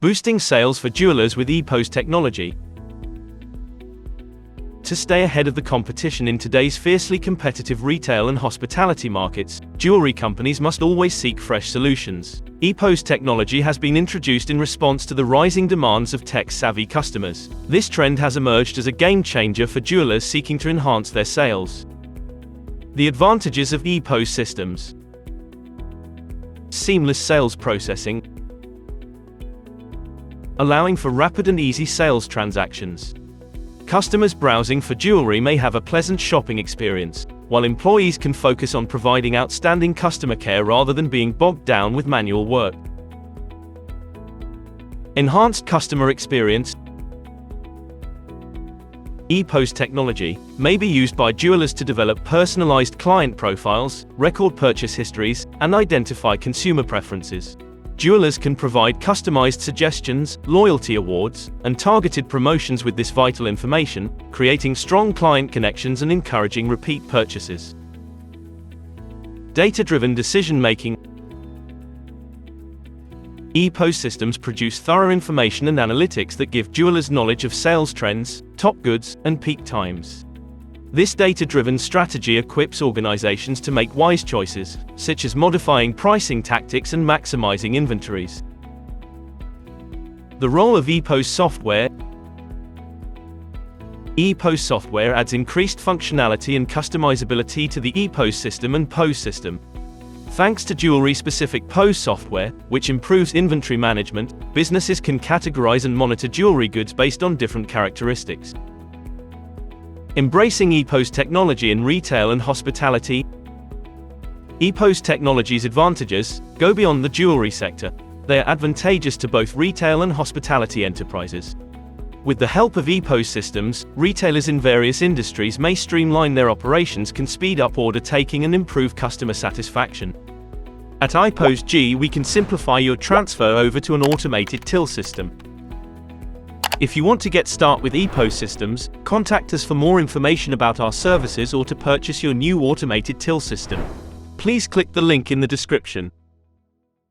Boosting sales for jewelers with EPOS Technology. To stay ahead of the competition in today's fiercely competitive retail and hospitality markets, jewelry companies must always seek fresh solutions. EPOS Technology has been introduced in response to the rising demands of tech-savvy customers. This trend has emerged as a game-changer for jewelers seeking to enhance their sales. The advantages of EPOS systems: seamless sales processing, allowing for rapid and easy sales transactions. Customers browsing for jewelry may have a pleasant shopping experience, while employees can focus on providing outstanding customer care rather than being bogged down with manual work. Enhanced customer experience. EPOS technology may be used by jewelers to develop personalized client profiles, record purchase histories, and identify consumer preferences. Jewelers can provide customized suggestions, loyalty awards, and targeted promotions with this vital information, creating strong client connections and encouraging repeat purchases. Data-driven decision-making. EPOS systems produce thorough information and analytics that give jewelers knowledge of sales trends, top goods, and peak times. This data-driven strategy equips organizations to make wise choices, such as modifying pricing tactics and maximizing inventories. The role of EPOS software. EPOS software adds increased functionality and customizability to the EPOS system and POS system. Thanks to jewelry-specific POS software, which improves inventory management, businesses can categorize and monitor jewelry goods based on different characteristics. Embracing EPOS technology in retail and hospitality. EPOS technology's advantages go beyond the jewelry sector. They are advantageous to both retail and hospitality enterprises. With the help of EPOS systems, retailers in various industries may streamline their operations, can speed up order taking, and improve customer satisfaction. At IPOSG, we can simplify your transfer over to an automated till system. If you want to get started with EPOS systems, contact us for more information about our services or to purchase your new automated till system. Please click the link in the description.